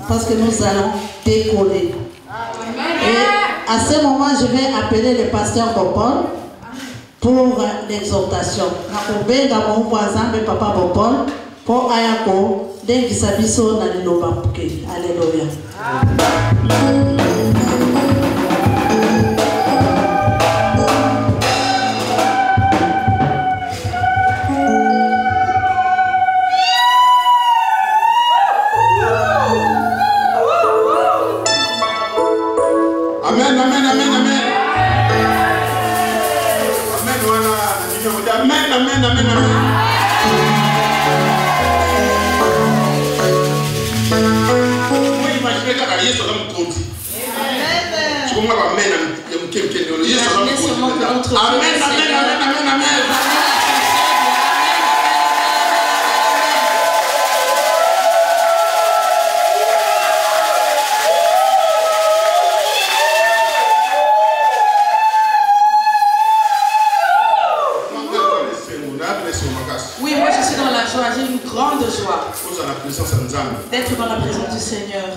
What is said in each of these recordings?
parce que nous allons décoller. Et à ce moment, je vais appeler le pasteur Bopol pour l'exhortation. Papa Bopol pour Ayako, Dengisabiso Naliloba. Alléluia. Oui, moi je suis dans la joie, j'ai une grande joie d'être dans la présence du Seigneur.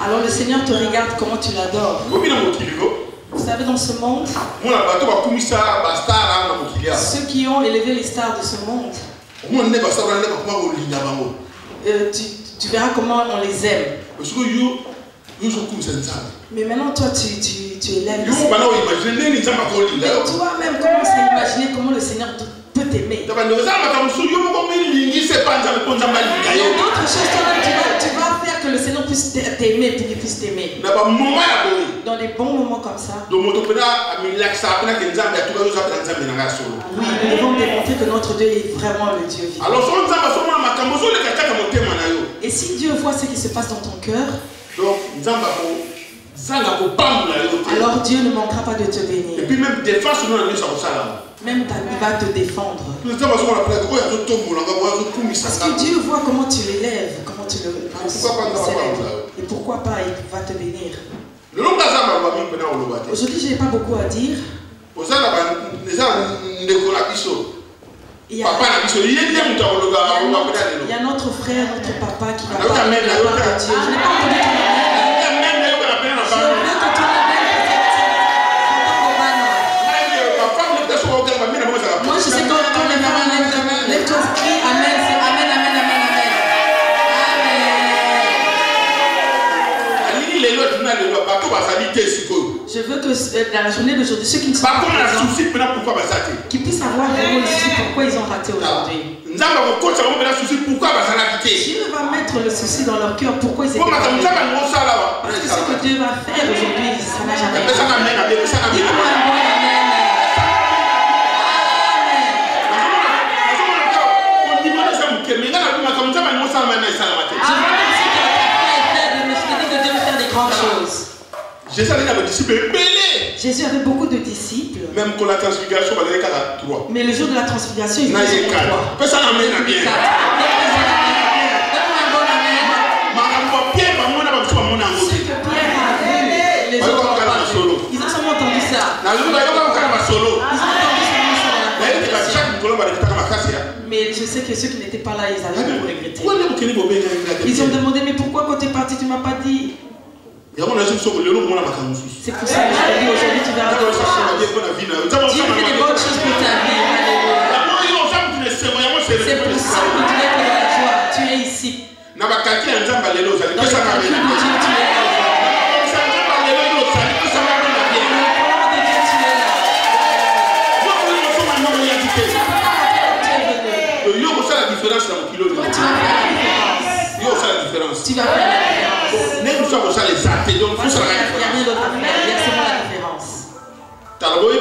Alors le Seigneur te regarde comment tu l'adores. Vous savez, dans ce monde, ceux qui ont élevé les stars de ce monde, tu verras comment on les aime. Mais maintenant, toi, tu élèves. Mais toi-même, commence à imaginer comment le Seigneur peut t'aimer. Il y a d'autres choses, tu vas faire que le Seigneur puisse t'aimer, pour qu'il puisse t'aimer. Dans des bons moments comme ça. Oui, nous devons démontrer que notre Dieu est vraiment le Dieu vivant. Et si Dieu voit ce qui se passe dans ton cœur, alors Dieu ne manquera pas de te bénir. Et puis même défense, même il va te défendre. Parce que Dieu voit comment tu l'élèves, comment tu le célèbres. Et pourquoi pas, il va te bénir. Aujourd'hui, je n'ai pas beaucoup à dire. Il y a notre frère, notre papa qui va parler de la part de Dieu. Je n'ai pas entendu ton appel. Moi je sais quand les parents lèvent-toi, crie Amen, c'est Amen, Amen, Amen, Amen. Je veux que dans la journée d'aujourd'hui, ceux qui ne sont pas présents, qu'ils puissent avoir vraiment le souci pourquoi ils ont raté aujourd'hui. Dieu va mettre le souci dans leur cœur pourquoi ils étaient pas présents. Parce que ce que Dieu va faire aujourd'hui, ça n'a jamais été. Jésus avait beaucoup de disciples. Même pour la transfiguration, il y a 3. Mais le jour de la transfiguration, il y a 3. Ce que Pierre a vu, les autres n'ont pas vu. Ils ont seulement entendu ça. Ils ont entendu ça. Mais je sais que ceux qui n'étaient pas là, ils allaient beaucoup regretter. Ils ont demandé, mais pourquoi quand tu es parti, tu ne m'as pas dit? C'est pour ça que je te dis aujourd'hui, tu verras d'autres choses. Dieu fait des bonnes choses pour ta vie. C'est pour ça que tu es dans la joie. Tu es ici. Dans le calcul de Dieu, tu es là. Tu vas faire la différence. Moi, je il n'y a rien d'autre à faire. Il y a seulement la différence. Dans le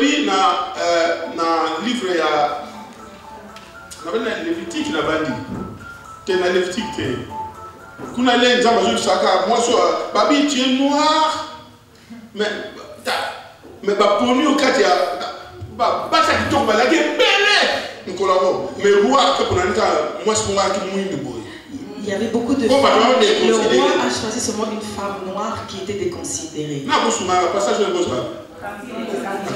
livre, il y a Lévitique, il a bandi. Tu es dans Lévitique. Quand on a les gens, moi, Babi, tu es noir. Mais pour nous, quand il y a. Ça qui tombe, il y a des mais roi, moi, c'est moi qui mouille de boy. Il y avait beaucoup de femmes. Le roi a choisi seulement une femme noire qui était déconsidérée. Non, vous souvenez, passage de gauche là. La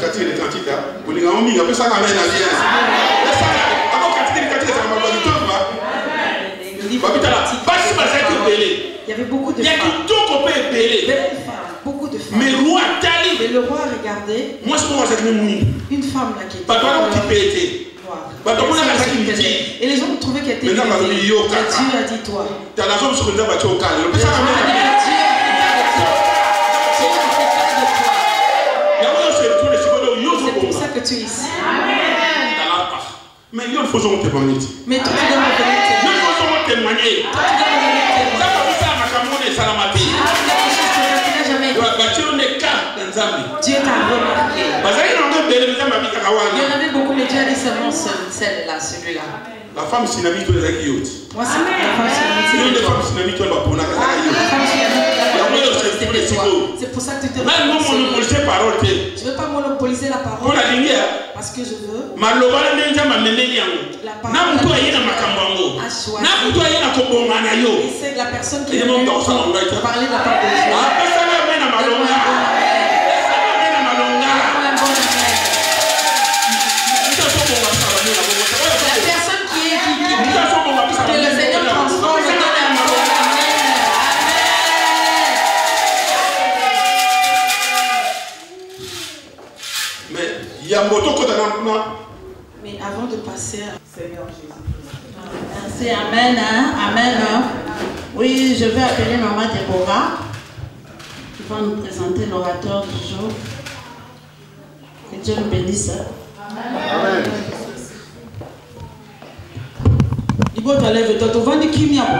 quantité de quantité, vous les avez mis, après ça, on amène à bien. Avant quantité de quantité, ça va pas du tout, va. Il y avait beaucoup de femmes. Beaucoup de femmes. Mais le roi regardait une femme là qui était noire. Et les gens trouvaient qu'elle était Dieu a dit toi. C'est pour ça que tu es ici. Mais il faut témoigner. Mais toi, tu dois me témoigner. Dieu t'a remarqué. Il y en avait beaucoup, mais Dieu a dit seulement celle-là, celui-là. La femme synamique de la Guillaume. Moi, c'est la femme synamique. C'est pour ça que tu te je ne veux pas monopoliser la parole. Parce que je veux. La parole a choisi. Et c'est la personne qui est venue pour parler de la parole de Dieu. Que le Seigneur transforme, donne un mot. Amen. Mais avant de passer à Seigneur Jésus. Merci, amen, amen. Oui, je vais appeler Maman Déborah qui va nous présenter l'orateur du jour. Que Dieu nous bénisse. Amen. Ibo taleve toto vandi kimia bo.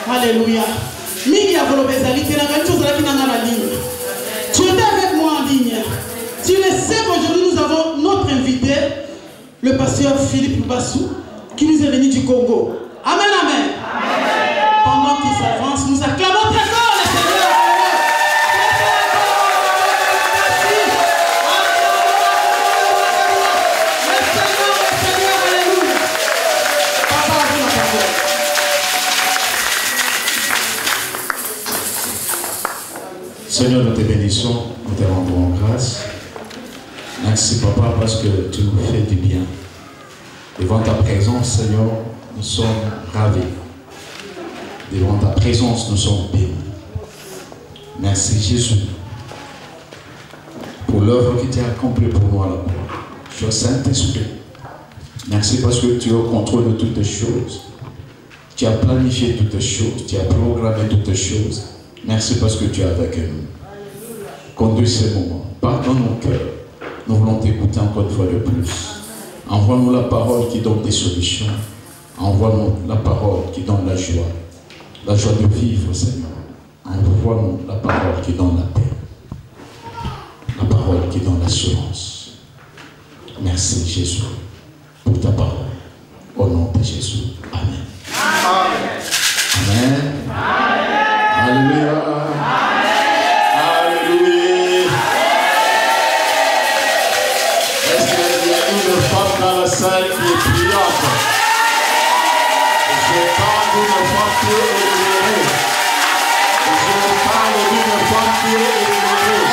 Alléluia. Mingi ya volobezali te na quelque chose qui n'a pas la ligne. Tu étais avec moi en ligne. Tu le sais qu'aujourd'hui nous avons notre invité, le pasteur Philippe Bassou, qui nous est venu du Congo. Amen, amen. Pendant qu'il s'avance, nous acclamons très fort le Seigneur. Seigneur, nous te bénissons, nous te rendons grâce. Merci, Papa, parce que tu nous fais du bien. Devant ta présence, Seigneur, nous sommes ravis. Devant ta présence, nous sommes bénis. Merci, Jésus, pour l'œuvre que tu as accomplie pour nous à la croix. Cher Saint-Esprit, merci parce que tu es au contrôle de toutes choses. Tu as planifié toutes choses, tu as programmé toutes choses. Merci parce que tu es avec nous. Conduis ces moments. Pardonne nos cœurs. Nous voulons t'écouter encore une fois de plus. Envoie-nous la parole qui donne des solutions. Envoie-nous la parole qui donne la joie. La joie de vivre, Seigneur. Envoie-nous la parole qui donne la paix. La parole qui donne l'assurance. Merci Jésus pour ta parole. Au nom de Jésus. Amen. Amen. Amen. Alléluia. Alléluia. Est-ce qu'il y a une femme dans la salle qui est priante? Je parle d'une femme qui est éclairée. Je parle d'une femme qui est éclairée.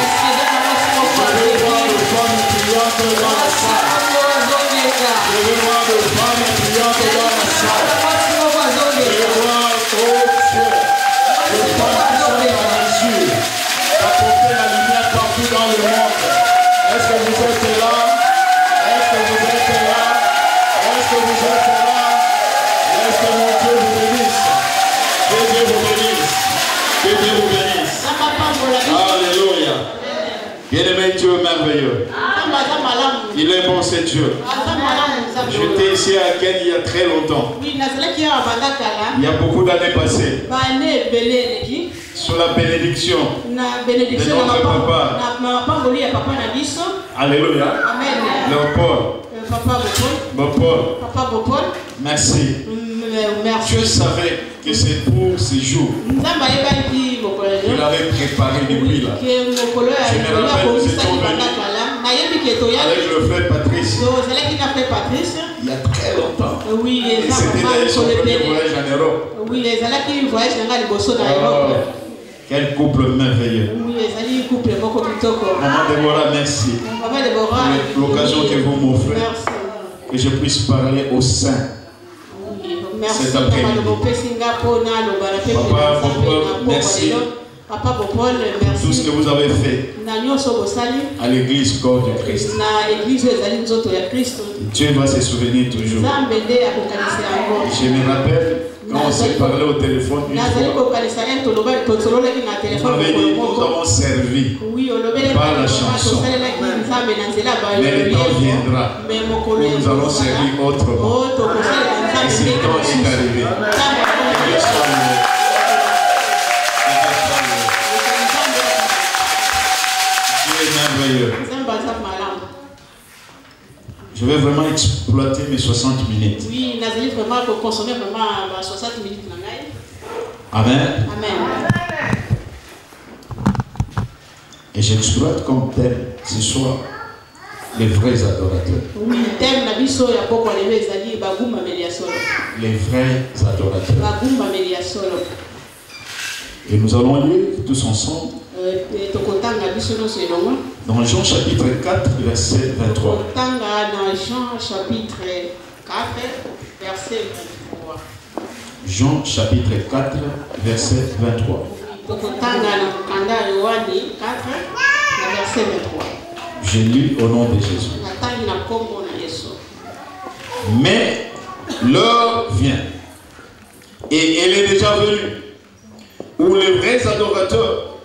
Je veux voir de femmes priantes dans la salle. Je veux voir de femmes priantes dans la salle. Je veux voir, oh Dieu, de femmes qui sont en mesure d'apporter la lumière partout dans le monde. Est-ce que vous êtes là? Est-ce que vous êtes merveilleux. Il est bon, c'est Dieu. J'étais ici à Ken il y a très longtemps. Il y a beaucoup d'années passées. Sous la bénédiction de notre papa. Alléluia. Léopold. Merci. Dieu savait que c'est pour ce jour. Il avait préparé depuis là. Je me rappelle, nous étions venus avec le frère Patrice il y a très longtemps. Et c'était son premier voyage en Europe. Oh, quel couple merveilleux. Maman Déborah, merci pour l'occasion que vous m'offrez, que je puisse parler au sein. Cet après-midi. Papa Bopol, merci pour tout ce que vous avez fait à l'église corps de Christ. Dieu va se souvenir toujours. Je me rappelle quand on s'est parlé au téléphone une fois, vous m'avez dit nous avons servi par la chanson. Mais le temps viendra où nous allons servir autrement. Et ce temps est arrivé. Dieu est merveilleux. Je vais vraiment exploiter mes 60 minutes. Oui, nous allons vraiment consommer vraiment 60 minutes. Amen. Amen. Et j'exploite comme thème ce soir les vrais adorateurs. Oui, thème na biso ya boko levé ezali baguma melia solo. Les vrais adorateurs. Baguma melia solo. Et nous allons lire tous ensemble dans Jean chapitre 4 verset 23. Dans Jean chapitre 4 verset 23. Jean chapitre 4 verset 23. Je lis au nom de Jésus. Mais l'heure vient, et elle est déjà venue, où les vrais adorateurs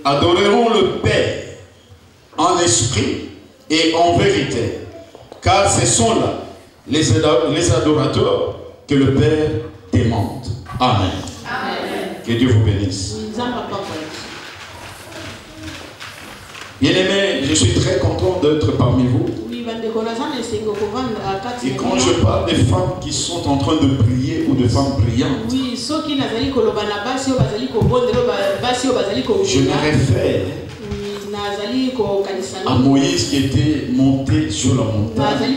adoreront le Père en esprit et en vérité, car ce sont là les adorateurs que le Père demande. Amen. Amen. Que Dieu vous bénisse. Bien-aimés, je suis très content d'être parmi vous. Et quand je parle des femmes qui sont en train de prier ou de femmes priantes, je me réfère à Moïse qui était monté sur la montagne.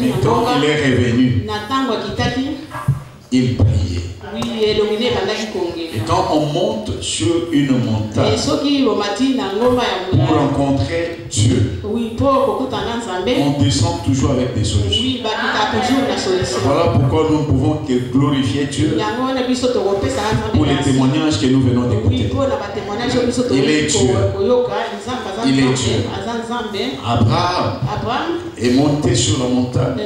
Mais quand il est revenu, il priait. Et quand on monte sur une montagne pour rencontrer Dieu, on descend toujours avec des solutions. Voilà pourquoi nous ne pouvons que glorifier Dieu pour les témoignages que nous venons d'écouter. Il est Dieu. Il est Dieu. Abraham est monté sur la montagne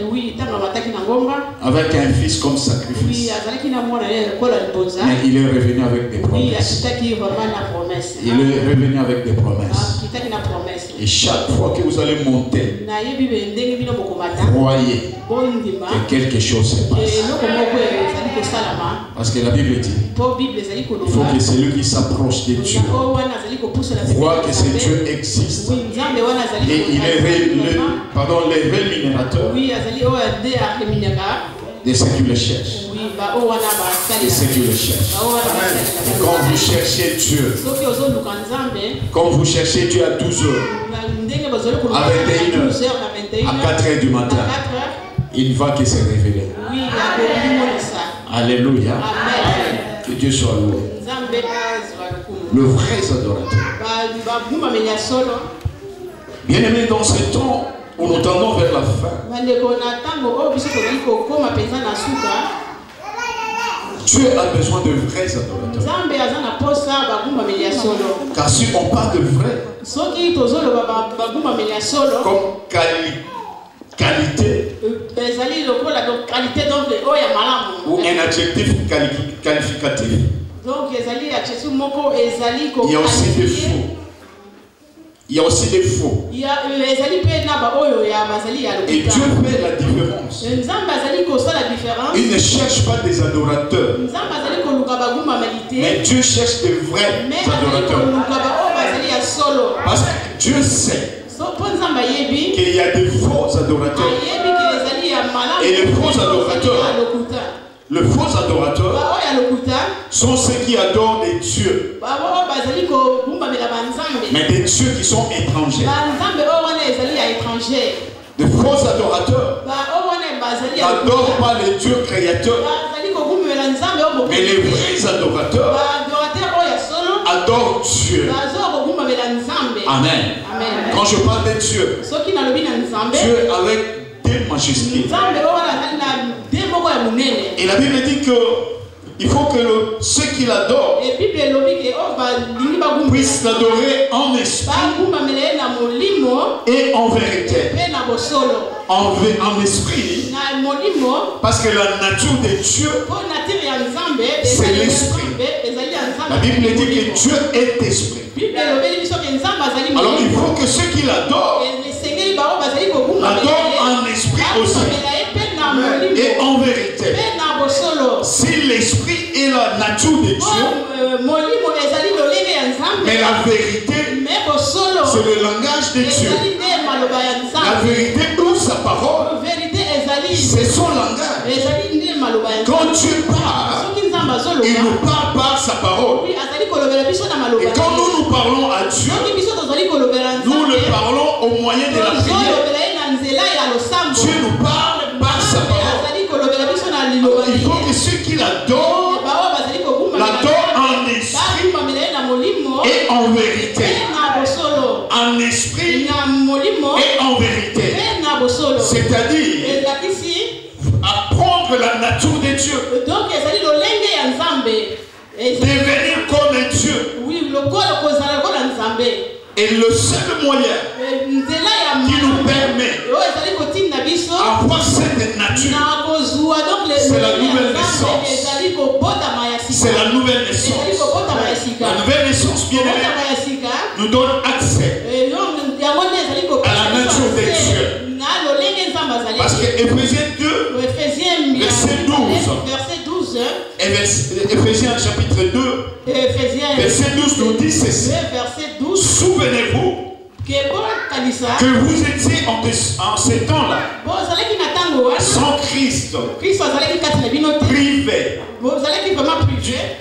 avec un fils comme sacrifice. Mais il est revenu avec des promesses. Il est revenu avec des promesses. Et chaque fois que vous allez monter, croyez que quelque chose se passe. Parce que la Bible dit, il faut que celui qui s'approche de Dieu croit que ce Dieu existe. Et il est les rémunérateurs de ceux qui le cherchent. Et ceux qui le cherchent. Et quand vous cherchez Dieu, quand vous cherchez Dieu à 12 heures, à 21 heures, à 4 heures du matin, il va que se révéler. Alléluia. Que Dieu soit loué. Le vrai adorateur. Bien aimé, dans ce temps où nous tendons vers la fin, Dieu a besoin de vrais adorateurs. Car si on parle de vrai, comme qualité, ou un adjectif qualificatif, il y a aussi des faux. Il y a aussi des faux. Et Dieu fait la différence. Il ne cherche pas des adorateurs. Mais Dieu cherche des vrais adorateurs. Parce que Dieu sait qu'il y a des faux adorateurs. Et les faux adorateurs, les faux adorateurs sont ceux qui adorent des dieux. Mais des dieux qui sont étrangers. Les faux adorateurs n'adorent pas les dieux créateurs. Mais les vrais adorateurs adorent Dieu. Amen. Quand je parle de Dieu, Dieu avec des majuscules. Et la Bible dit que il faut que ceux qui l'adorent puissent l'adorer en esprit et en vérité. En esprit, parce que la nature de Dieu, c'est l'esprit. La Bible dit que Dieu est esprit. Alors il faut que ceux qui l'adorent l'adorent en esprit aussi et en vérité. Si l'esprit est la nature de Dieu, mais la vérité, c'est le langage de Dieu. La vérité ou sa parole, c'est son langage. Quand Dieu parle, il nous parle par sa parole. Et quand nous parlons à Dieu, nous le parlons au moyen de la prière. Dieu nous parle par sa parole. Il faut que ceux qui l'adorent en esprit et en vérité. En esprit et en vérité. C'est-à-dire apprendre la nature de Dieu. Devenir comme un Dieu. Et le seul moyen qui nous permet d'avoir cette nature, c'est la nouvelle naissance. C'est la nouvelle naissance. La nouvelle naissance, bien aimée, nous donne accès à la nature de Dieu. Parce que Éphésiens 2, verset 12, et Éphésiens chapitre 2, verset 12 nous dit ceci. Souvenez-vous que vous étiez en ces temps-là sans Christ,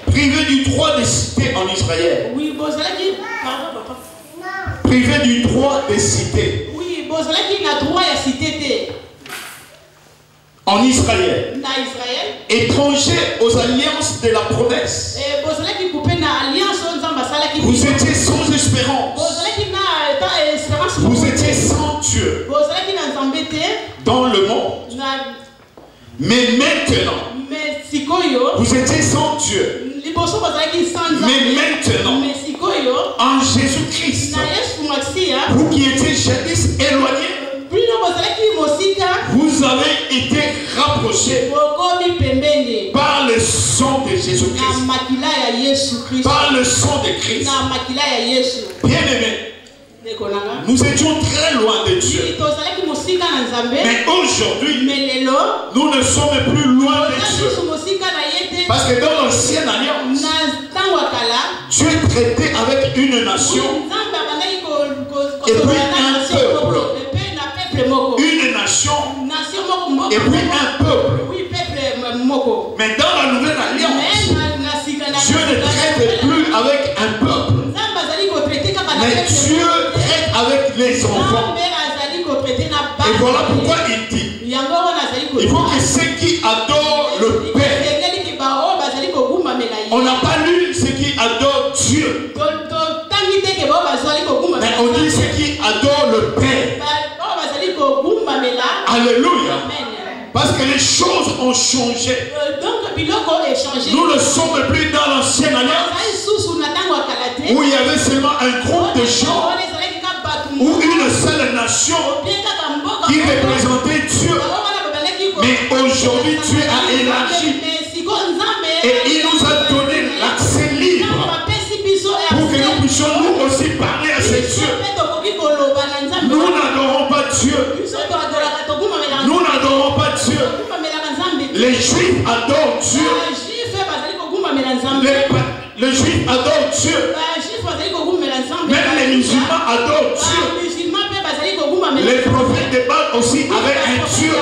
privé du droit de cité en Israël. Privé du droit de cité en Israël, étranger aux alliances de la promesse. Vous étiez sans espérance. Vous étiez sans Dieu dans le monde. Mais maintenant, vous étiez sans Dieu. Mais maintenant, en Jésus-Christ, vous qui étiez jadis éloignés, vous avez été rapprochés par le sang de Jésus-Christ. Par le sang de Christ. Bien aimé, nous étions très loin de Dieu. Mais aujourd'hui, nous ne sommes plus loin de Dieu. Parce que dans l'ancienne alliance, Dieu traitait avec une nation et puis un peuple. Une nation et puis un peuple. Mais dans la nouvelle alliance, Dieu ne traite plus avec un peuple. Mais Dieu traite avec les enfants. Et voilà pourquoi il dit, il faut que ceux qui adorent le Père, on n'a pas lu ceux qui adorent Dieu, mais on dit ceux qui adorent le Père. Alléluia. Parce que les choses ont changé. Nous ne sommes plus dans l'ancienne alliance où il y avait seulement un groupe de gens ou une seule nation qui représentait Dieu. Mais aujourd'hui, Dieu a élargi et il nous a donné l'accès libre pour que nous puissions nous aussi parler à ce Dieu. Dieu. Nous n'adorons pas Dieu. Les Juifs adorent Dieu. Les Juifs adorent Dieu. Même les musulmans adorent Dieu. Les prophètes de Baal aussi avaient un Dieu.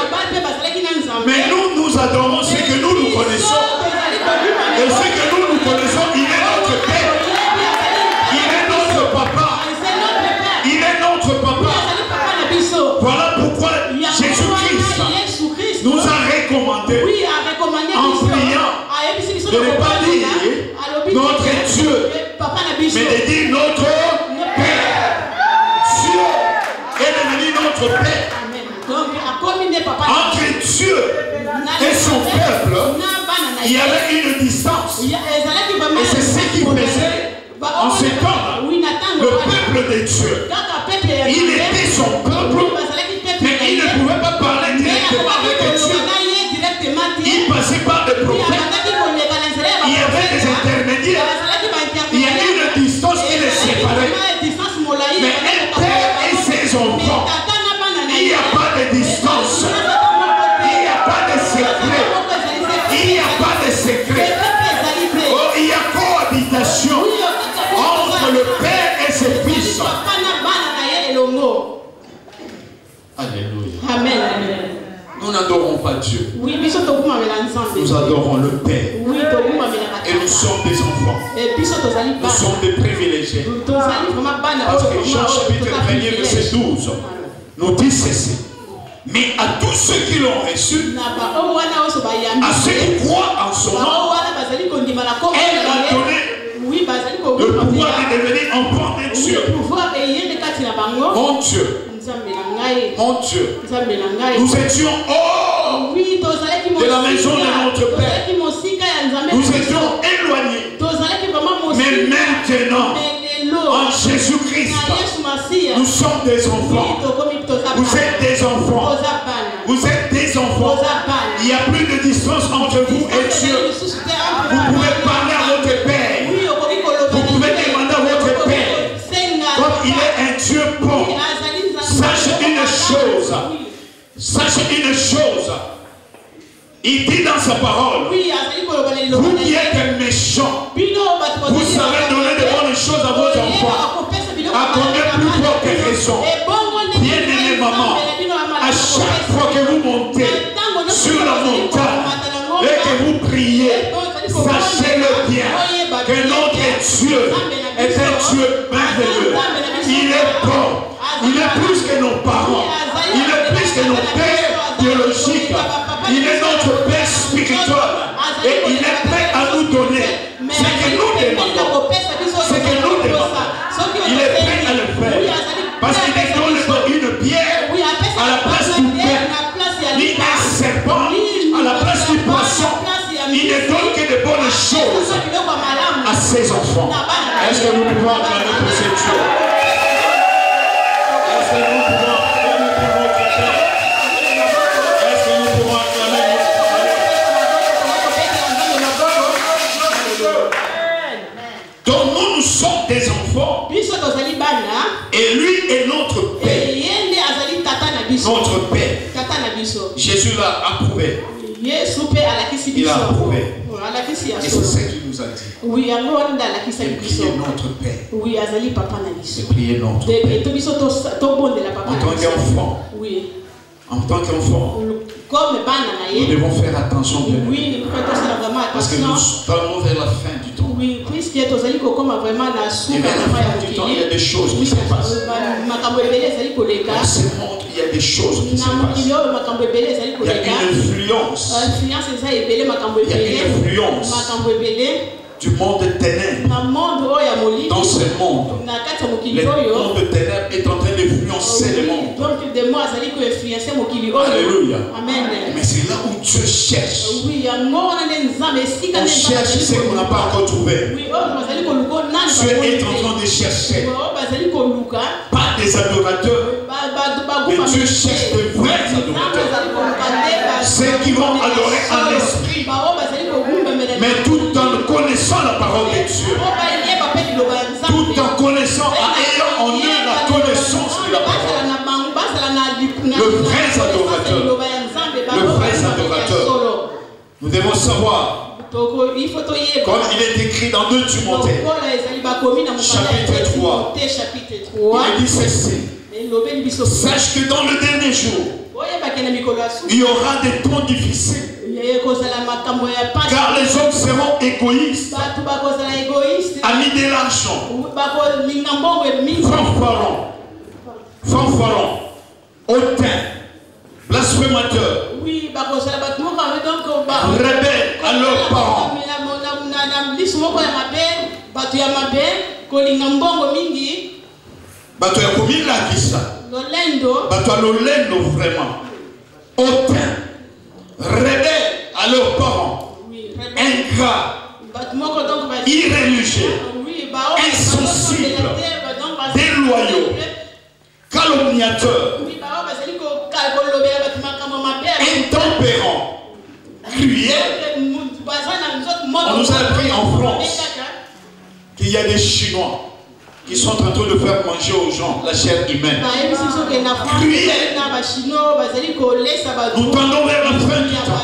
Mais nous adorons ce que nous connaissons. Et ce que nous connaissons, il est notre Père. Il est notre papa. Il est notre papa. Voilà pourquoi Jésus-Christ nous a recommandé en priant de ne pas dire notre Dieu, mais de dire notre Père. Dieu est devenu notre Père. Entre Dieu et son peuple, il y avait une distance. Et c'est ce qui faisait en ce temps-là le peuple de Dieu. Il était son peuple, mais il ne pouvait pas parler directement avec Dieu. Il passait par des prophètes. Il y avait des intermédiaires. Il y a une distance qui les séparait. Mais un père et ses enfants, il n'y a pas de distance. Il n'y a pas de secret. Il n'y a pas de secret. Oh, il y a cohabitation entre le père et ses fils. Alléluia. Amen. Nous n'adorons pas Dieu. Nous adorons le Père. Et nous sommes des enfants. Nous sommes des privilégiés. Parce que Jean chapitre 1er verset 12 nous dit ceci. Mais à tous ceux qui l'ont reçu, à ceux qui croient en son nom, elle a donné le pouvoir de devenir enfant de Dieu. Mon Dieu. Mon Dieu, nous étions hors de la maison de notre Père. Nous étions éloignés. Mais maintenant, en Jésus-Christ, nous sommes des enfants. Vous êtes des enfants. Vous êtes des enfants. Il n'y a plus de distance entre vous et Dieu. Vous pouvez parler à votre Père. Vous pouvez demander à votre Père. Comme il est un Dieu bon. Sache une chose. Il dit dans sa parole, vous qui êtes méchants, vous savez donner de bonnes choses à vos enfants. À combien plus forte raison, bien-aimée maman, à chaque fois que vous montez sur la montagne et que vous priez, sachez-le bien que notre Dieu est un Dieu merveilleux. Il est bon. Il est plus que nos parents. Il est plus que nos pères biologiques. Il est notre Père spirituel. Et il est prêt à nous donner ce que nous demandons. Ce que nous demandons. Il est prêt à le faire. Parce qu'il ne donne pas une pierre à la place du pain, ni un serpent à la place du poisson. Il ne donne que de bonnes choses à ses enfants. Est-ce que nous pouvons acclamer pour ce Dieu? Est-ce que nous pouvons acclamer? Donc nous sommes des enfants. Et lui est notre Père. Notre Père. Jésus l'a approuvé. Il a approuvé. Et c'est ce qu'il nous a dit. Et priez notre Père. Et priez notre Père. En tant qu'enfant, nous devons faire attention bien. Parce que nous allons vers la fin du temps. Et vers la fin du temps, il y a des choses qui se passent. Dans ce monde, il y a des choses qui se passent. Il y a une influence. Il y a une influence du monde de ténèbres. Dans ce monde, le monde de ténèbres est en train d'influencer le monde. Alléluia. Mais c'est là où Dieu cherche. On cherche ce qu'on n'a pas encore trouvé. Dieu est en train de chercher. Pas des adorateurs. Mais Dieu cherche de vrais adorateurs. Ceux qui vont adorer en esprit. Mais tout en connaissant la parole de Dieu. Tout en connaissant, en ayant en eux la connaissance de la parole. adorateurs. Nous devons savoir, comme il est écrit dans 2 Timothée, chapitre 3, il dit ceci: sache que dans le dernier jour, il y aura des temps difficiles. Car les hommes seront égoïstes, amis de l'argent, fanfarons, hautains, blasphémateurs, rebelles à leurs parents, vraiment, hautains, rebelles à leurs parents, ingrats, irréligieux, insensibles, déloyaux, calomniateurs, intempérants, cruels. On nous a appris en France qu'il y a des Chinois qui sont en train de faire manger aux gens la chair humaine. Cruels. Nous tendons vers la fin du temps.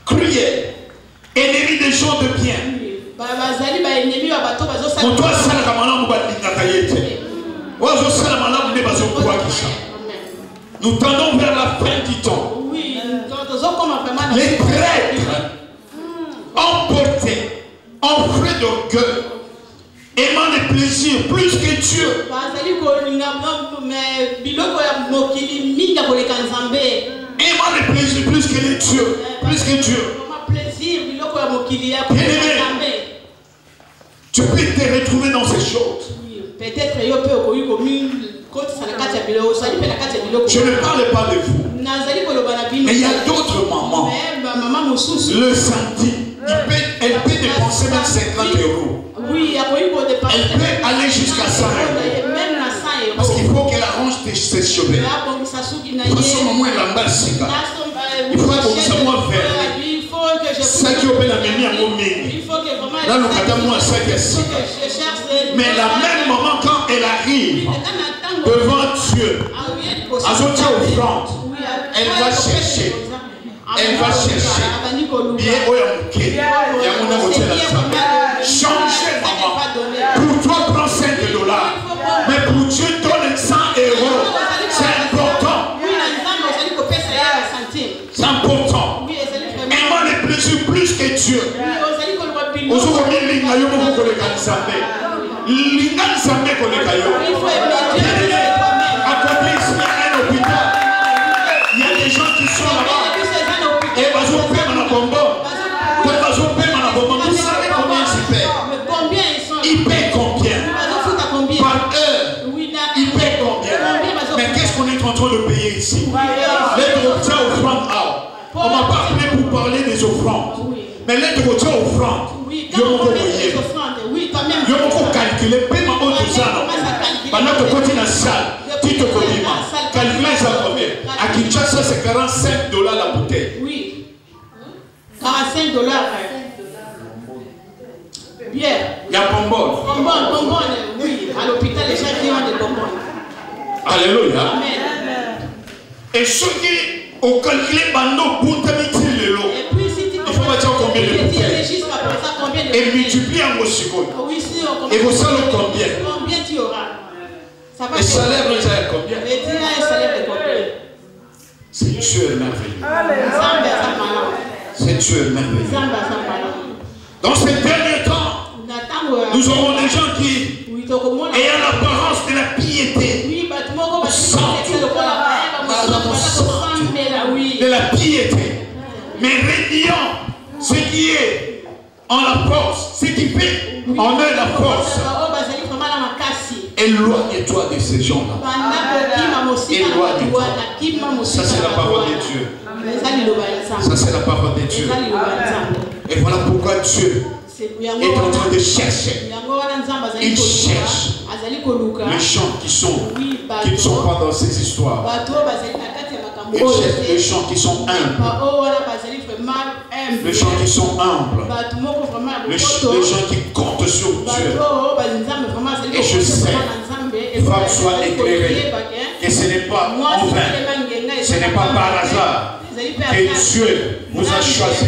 Cruels. Ennemis des gens de bien. Nous tendons vers la fin du temps. Les prêtres emportés, enflés d'orgueil, aimant les plaisirs plus que Dieu. Aimant les plaisirs plus que les dieux, plus que Dieu. Tu peux te retrouver dans ces choses. Je ne parle pas de vous. Mais il y a d'autres mamans. Le samedi, elle peut dépenser même 50 euros. Elle peut aller jusqu'à 100 euros. Parce qu'il faut qu'elle arrange ses cheveux. Il faut que ça soit vert. Ça qui opère la mémie à mon mimi. Là, nous attendons à ça qui est. Mais la même maman, quand elle arrive devant Dieu, à son offrande, elle va chercher. Elle va chercher. Changer, maman. Pour toi, prends 5 $. Mais pour Dieu, donne 100 euros. C'est important. C'est important. Aimant les plaisirs plus que Dieu. Il y a des gens qui sont là-bas. Et vous savez combien ils paient? Ils paient combien? Par heure. Ils paient combien? Mais qu'est-ce qu'on est en train de payer ici? L'aide au offrande. On m'a pas appelé pour parler des offrandes. Mais l'aide au offrande. Il faut calculer. Paiement au Tuzano. Pendant que tu es dans la salle, tu te connais. Calculez ça combien? À Kinshasa, c'est 45 $ la bouteille. Oui. 45 $. Bien. Il y a bonbon. Bonbon, oui. À l'hôpital, les gens qui ont des bonbons. Alléluia. Amen. Et ceux qui ont calculé pendant pour t'habituer le lot. Et puis, si tu il faut mettre combien de bouteilles? Et multiplier en secondes. Et vous savez combien? Combien tu auras? Et salaire, nous avons combien? Et tu as un salaire de combien? C'est Dieu merveilleux. C'est Dieu merveilleux. Dans ces derniers temps, nous aurons des gens qui, ayant l'apparence de la piété, de la piété, mais rédiant ce qui est en la force, ce qui fait en eux la force. Éloigne-toi de ces gens-là. Éloigne-toi. Ça, c'est la parole de Dieu. Ça, c'est la parole de Dieu. Et voilà pourquoi Dieu est en train de chercher. Il cherche les gens qui ne sont pas dans ces histoires. Il cherche les gens qui sont humbles. Les gens qui sont humbles. Les gens qui comptent sur Dieu. Et je sais, femme, sois éclairée. Et ce n'est pas en vain. Ce n'est pas par hasard que Dieu vous a choisi.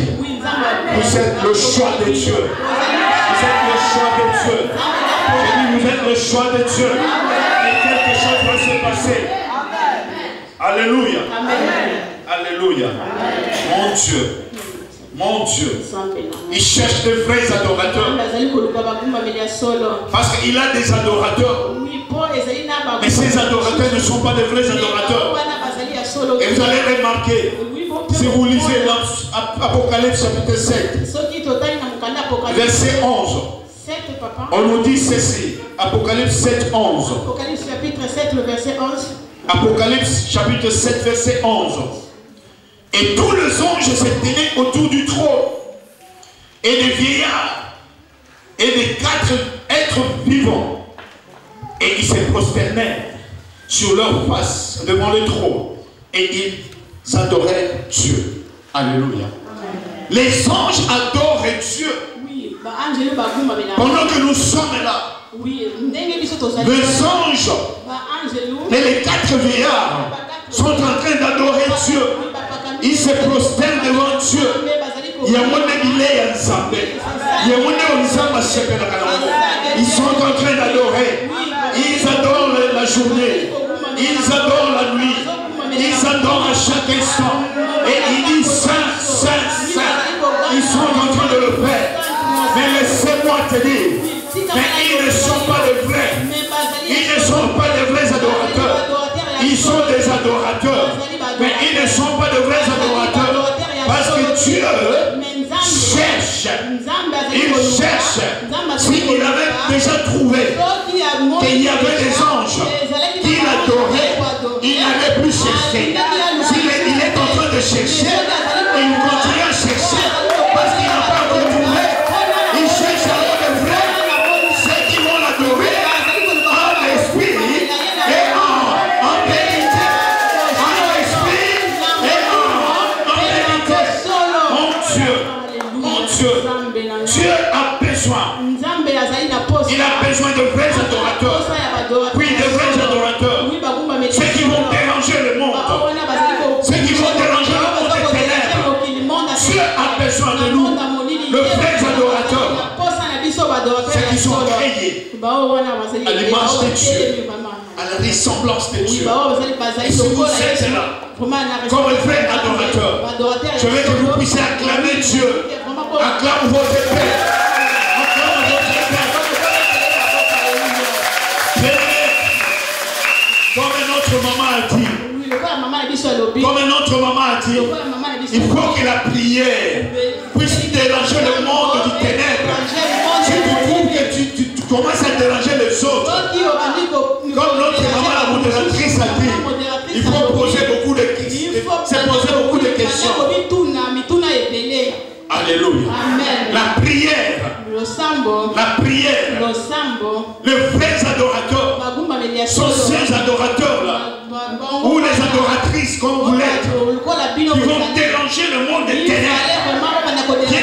Vous êtes le choix de Dieu. Vous êtes le choix de Dieu. J'ai dit, vous êtes le choix de Dieu. Et quelque chose va se passer. Alléluia. Alléluia. Mon Dieu. Mon Dieu, il cherche de vrais adorateurs. Parce qu'il a des adorateurs. Mais ces adorateurs ne sont pas de vrais adorateurs. Et vous allez remarquer, si vous lisez dans Apocalypse chapitre 7, verset 11, on nous dit ceci. Apocalypse 7, 11. Apocalypse chapitre 7, le verset 11. Apocalypse chapitre 7, verset 11. Et tous les anges se tenaient autour du trône, et des vieillards, et des 4 êtres vivants, et ils se prosternèrent sur leur face devant le trône, et ils adoraient Dieu. Alléluia. Les anges adorent Dieu. Pendant que nous sommes là, les anges et les 4 vieillards sont en train d'adorer Dieu. Ils se prosternent devant Dieu. Ils sont en train d'adorer. Ils adorent la journée. Ils adorent la nuit. Ils adorent à chaque instant. Et ils disent Saint, Saint, Saint. Ils sont en train de le faire. Mais laissez-moi te dire, mais ils ne sont pas de vrais. Ils ne sont pas de vrais adorateurs. Ils sont des adorateurs. Mais ils ne sont pas de vrais adorateurs. Parce que Dieu cherche. Il cherche. S'il avait déjà trouvé qu'il y avait des anges qui l'adoraient, il n'avait plus cherché. S'il est en train de chercher, il continue à chercher. Parce qu'il n'a pas retrouvé. Il cherche alors de vrais, ceux qui vont l'adorer en esprit et en vérité. En esprit et en vérité. Mon Dieu, Dieu a besoin. Il a besoin de vrais adorateurs. Oui, de vrais adorateurs. Ceux qui vont déranger le monde. Ceux qui vont déranger le monde des ténèbres. Dieu a besoin de nous. Le vrai adorateur. Ceux qui sont créés à l'image de Dieu, à la ressemblance de Dieu. Et si vous êtes là, comme un vrai adorateur, je veux que vous puissiez acclamer Dieu. Acclame votre Père. Acclame votre Père. Comme notre maman a dit, il faut que la prière puisse déranger le monde du ténèbre. Si tu trouves que tu commences à déranger les autres, comme notre maman la modératrice a dit, il faut poser beaucoup de questions. Se poser beaucoup de questions. Alléluia. Amen. La prière. Les vrais adorateurs sont ces adorateurs là, ou les adoratrices comme vous l'êtes, qui vont déranger le monde des ténèbres. Qui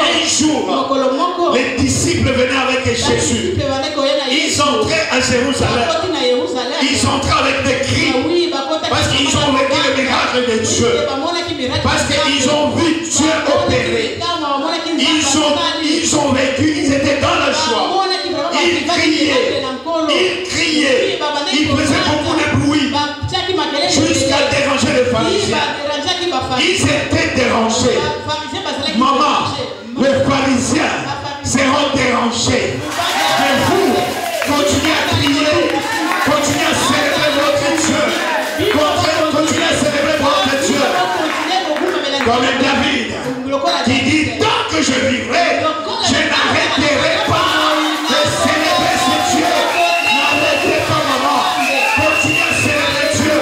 un jour, les disciples venaient avec Jésus. Ils entraient à Jérusalem. Ils entraient avec des cris. Parce qu'ils ont vécu le miracle de Dieu. Parce qu'ils ont vu Dieu opérer. Ils ont vécu, ils étaient dans la joie. Ils criaient. Ils faisaient beaucoup de bruit. Jusqu'à déranger les pharisiens. Ils étaient dérangés. Maman, les pharisiens seront dérangés. Mais vous, continuez à prier. Continuez à célébrer votre Dieu. Continuez à célébrer votre Dieu. Comme David, qui dit, tant que je vivrai, je n'arrêterai pas de célébrer ce Dieu. N'arrêtez pas, maman. Continuez à célébrer Dieu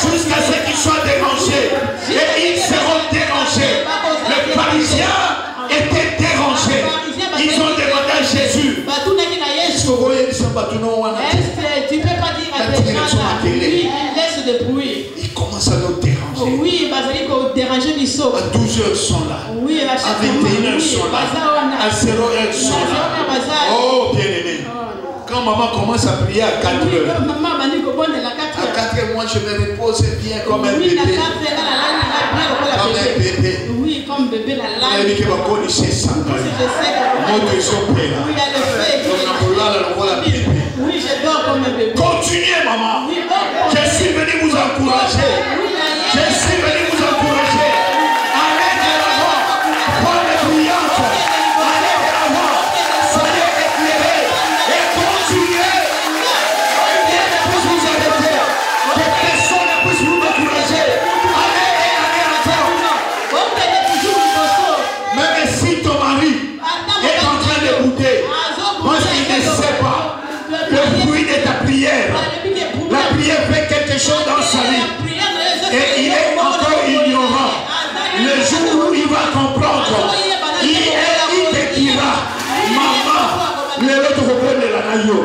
jusqu'à ce qu'il soit dérangé. Et ils seront dérangés. Les pharisiens étaient dérangés. Ils ont demandé à Jésus. Tu ne peux pas dire à des gens là, oui, laisse de bruit. Ils commencent à nous déranger. Oui, déranger les sauts. À 12h ils sont là. Oui, à 21h ils sont là. À 0h ils sont là. Oh bien aimé. Quand maman commence à prier à 4 heures. À 4 heures, moi je me repose bien comme un bébé. Comme un bébé. Oui, comme bébé la lame. Il dit que mon corps c'est ça. Mon Dieu, son père. Oui, je dors comme un bébé. Continuez, maman. Je suis venu vous encourager. Je suis venu vous encourager. Allez de l'avant. Prenez brillante. Allez de l'avant. Soyez éclairés. Et continuez. Rien ne puisse vous arrêter. Que personne ne puisse vous décourager. Allez et allez encore. Même si ton mari est en train de bouder, parce qu'il ne sait pas le fruit de ta prière. La prière fait quelque chose dans sa vie. Et il est encore ignorant. Le jour où il va comprendre, il te dira, maman, le l'autre reprend de la naïo.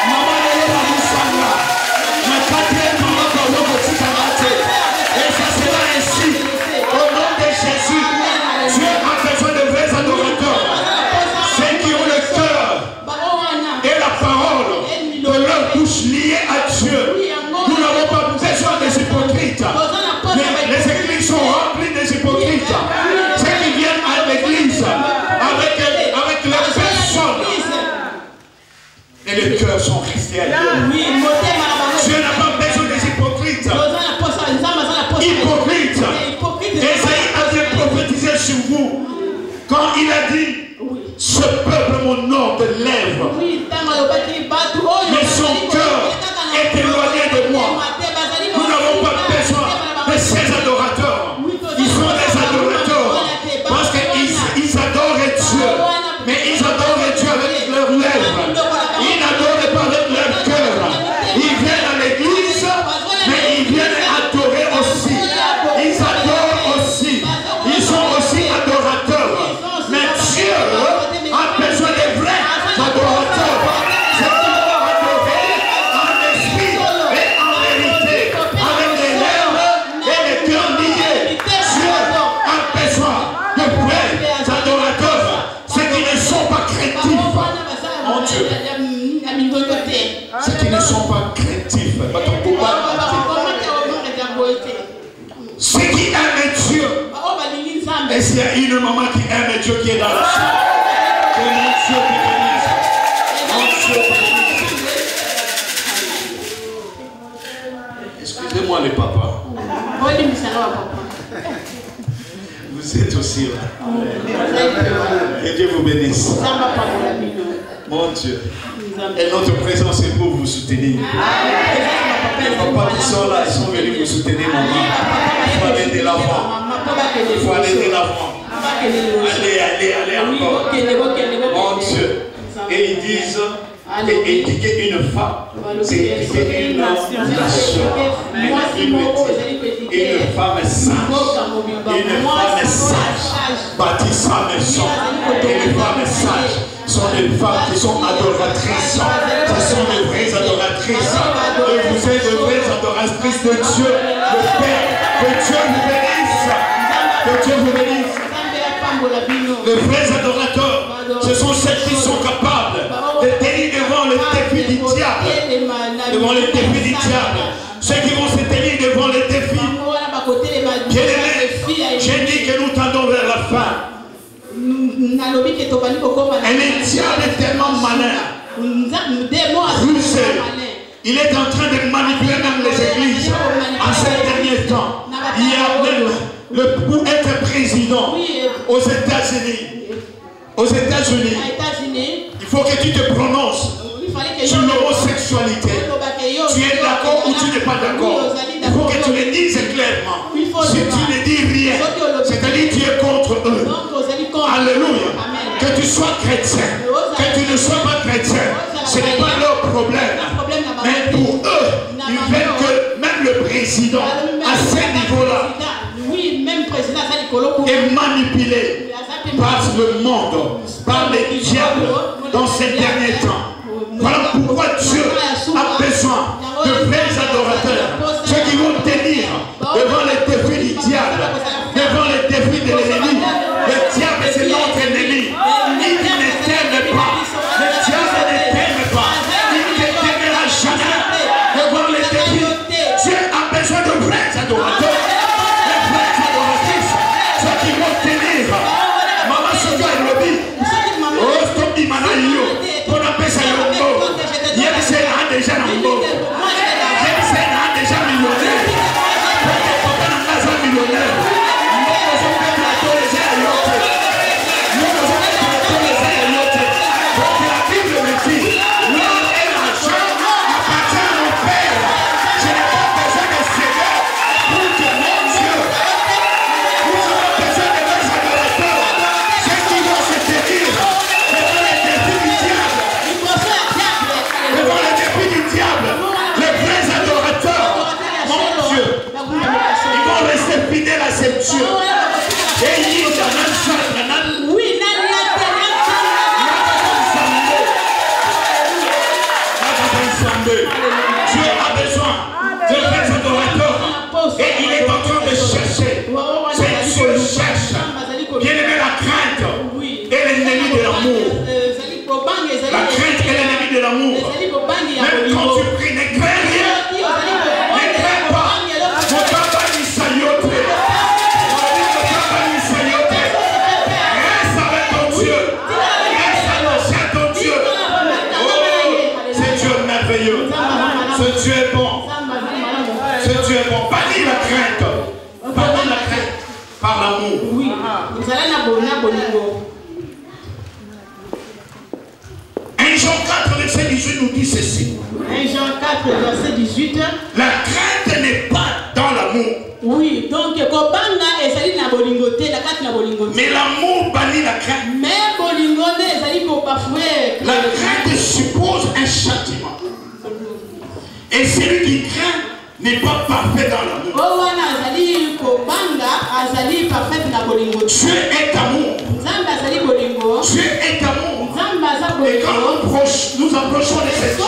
Maman, le l'autre moussanga. Ma quatrième maman, pour l'autre petit amaté. Et ça sera ainsi. Au nom de Jésus, Dieu a besoin de vrais adorateurs. Ceux qui ont le cœur et la parole de leur bouche liée à Dieu. Nous n'avons pas besoin des hypocrites. Les églises sont remplies des hypocrites. Ceux qui viennent à l'église avec leurs personnes. Et les cœurs sont restés à Dieu. Dieu n'a pas besoin des hypocrites. Hypocrites. Esaïe a bien prophétisé sur vous. Quand il a dit, ce peuple m'honore de lèvres, mais son cœur est éloigné de moi. Nous n'avons pas besoin de ces adorateurs. Ils sont des adorateurs parce qu'ils adorent Dieu, mais ils adorent Dieu avec leurs lèvres. Ils n'adorent pas avec leur cœur. Ils viennent à l'église, mais ils viennent adorer aussi. Ils adorent aussi. Ils sont aussi adorateurs. Mais Dieu a besoin des vrais adorateurs. C'est pour adorer en esprit et en vérité, avec les lèvres et les cœurs liés. Dieu a besoin de vrais adorateurs, ceux qui ne sont pas craintifs. Mon Dieu. Ceux qui ne sont pas craintifs. Ceux qui aiment Dieu. Et s'il y a une maman qui aime Dieu qui est dans la salle, que mon Dieu te bénisse. Mon Dieu te bénisse. Excusez-moi les papas. Vous êtes aussi là. Que Dieu vous bénisse. Mon Dieu. Et notre présence est pour vous soutenir. Les papas qui sont là, ils sont venus vous soutenir, maman. Il faut aller de l'avant. Il faut aller de l'avant. Allez encore. Mon Dieu. Et ils disent, éduquer une femme, c'est éduquer une nation. Une femme sage. Une femme sage bâtit sa maison. Et les femmes sages sont des femmes qui sont adoratrices. Ce sont des vraies adoratrices. Et vous êtes de vraies adoratrices de Dieu, le Père. Que Dieu vous bénisse. Que Dieu vous bénisse. Les vrais adorateurs, ce sont ceux qui sont capables de tenir devant le défi du diable. Devant le défi du diable. Ceux qui vont se tenir devant les défis. J'ai dit que nous tendons vers la fin. Et le diable est tellement malin. Rusé. Il est en train de manipuler même les églises. En ces derniers temps, il y a même pour être président aux États-Unis. Aux États-Unis, il faut que tu te prononces sur l'homosexualité. Tu es d'accord ou tu n'es pas d'accord. Il faut que tu le dises clairement. Si tu ne dis rien, c'est-à-dire tu es contre eux. Alléluia. Que tu sois chrétien, que tu ne sois pas chrétien, ce n'est pas leur problème. Mais pour eux, ils veulent que même le président, à ce niveau-là, est manipulé par le monde, par les diables dans ces derniers temps. Voilà pourquoi Dieu a besoin de vrais adorateurs, ceux qui vont tenir devant les défis du diable, devant les défis de l'ennemi. Le diable, c'est notre ennemi. Il ne t'aime pas. Le diable ne t'aime pas. Dieu. Et il dit dans un oui, Dieu a besoin de vrais adorateurs. Et il est en train de chercher. C'est Dieu cherche. Bien aimé, la crainte est l'ennemi de l'amour. La crainte est l'ennemi de l'amour. Même quand tu pries, ne crains rien. Ne crains pas. Mon papa dit sayote. Reste avec ton Dieu. Reste attaché à ton Dieu. Oh, c'est Dieu merveilleux. Ce Dieu est bon. Ce Dieu est bon. Bannis la crainte. Bannis la crainte par l'amour. Oui. Jean 4, verset 18 nous dit ceci. 1 Jean 4, verset 18. La crainte n'est pas dans l'amour. Oui, donc mais l'amour bannit la crainte. La crainte suppose un châtiment. Et celui qui craint n'est pas parfait dans l'amour. Dieu est amour. Dieu est amour. Et quand nous approchons de cette Dieu,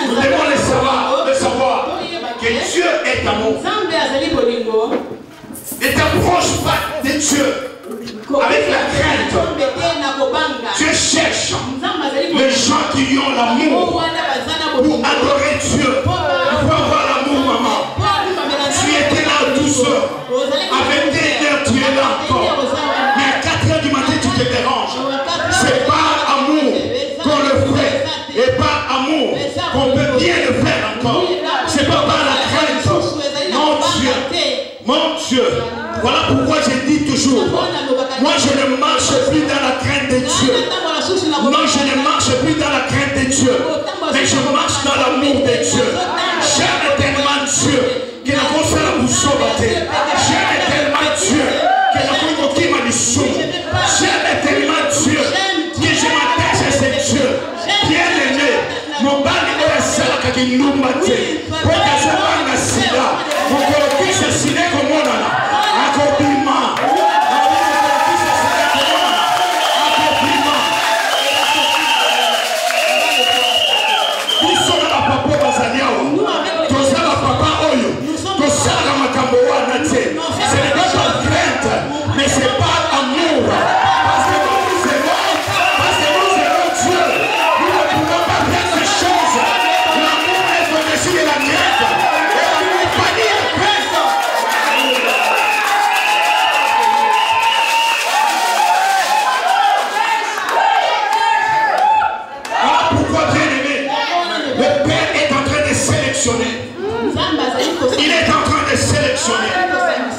nous devons le savoir que Dieu est amour. Ne t'approche pas de Dieu avec la crainte. Dieu cherche les gens qui ont l'amour pour adorer Dieu. Il faut avoir l'amour, maman. Tu étais là à 12 heures. À 21h, tu es là encore. Mais à 4h du matin, tu te déranges. C'est pas amour qu'on le fait. Et pas amour qu'on peut bien le faire encore. C'est pas par la crainte. Mon Dieu. Mon Dieu. Voilà pourquoi je dis toujours. Moi, je ne marche plus dans la crainte de Dieu. Non, je ne marche plus dans la crainte de Dieu. Mais je marche dans l'amour de Dieu. J'aime tellement Dieu que la console a boussole batté. J'aime tellement Dieu que la convoqué m'a dit. J'aime tellement Dieu que je m'attache à ce Dieu. Bien aimé, mon bal est la salle qui nous battait. Pour que je parle à Sida, pour que le fils de Sida comme on a là. Un compliment. Ce n'est pas par crainte, mais c'est par amour. Parce que nous nous aimons, parce que nous aimons Dieu. Nous ne pouvons pas faire ces choses. L'amour est au-dessus de la crainte. Et l'amour n'est pas dit la crainte. Voilà pourquoi, bien aimé, le Père est en train de sélectionner. Il est en train de sélectionner.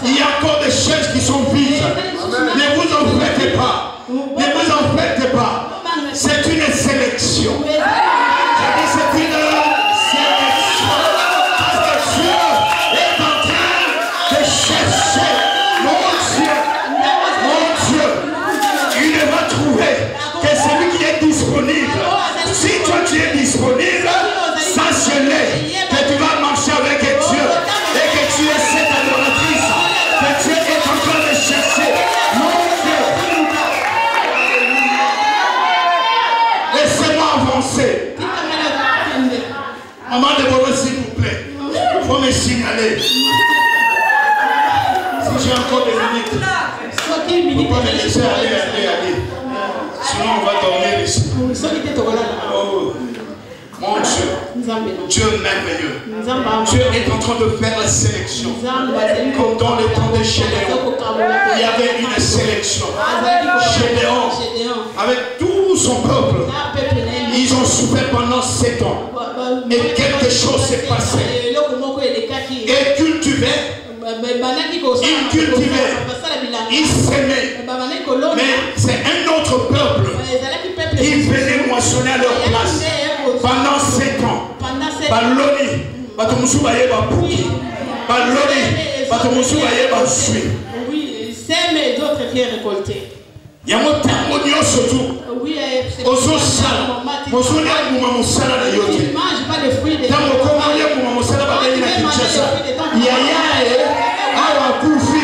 Il y a encore des chaises qui sont vides. Ne vous en faites pas. Ne vous en faites pas. C'est une sélection. J'ai dit c'est une sélection. Parce que Dieu est en train de chercher. Mon Dieu. Il va trouver que celui qui est disponible. Si toi tu es disponible, sache-le que tu vas marcher avec Dieu. Et que tu es cette adoratrice. Que Dieu est en train de chercher. Mon Dieu. Laissez-moi avancer. Maman de Bobo, s'il vous plaît. Il faut me signaler. Si j'ai encore des minutes, il ne faut pas me laisser aller. Sinon on va dormir ici. Oh, mon Dieu, Dieu merveilleux. Dieu est en train de faire la sélection. Comme dans le temps de Gédéon, il y avait une sélection. Gédéon, avec tout son peuple, ils ont souffert pendant 7 ans. Et quelque chose s'est passé. Et cultivé. Ils cultivaient, ils s'aimaient, mais c'est un autre peuple qui venait moissonner à leur place pendant 7 ans. Baloni, Batomusu Baye Bapuki, Baloni, Batomusu Baye Basui. Oui, sème et d'autres qui récoltés. Il y a mon terme surtout. Ozo sala, ozo ne muma musala na yote. Il mange pas les fruits des. Tango kongo ya muma musala ba na Kinshasa. Yaya awa kufi.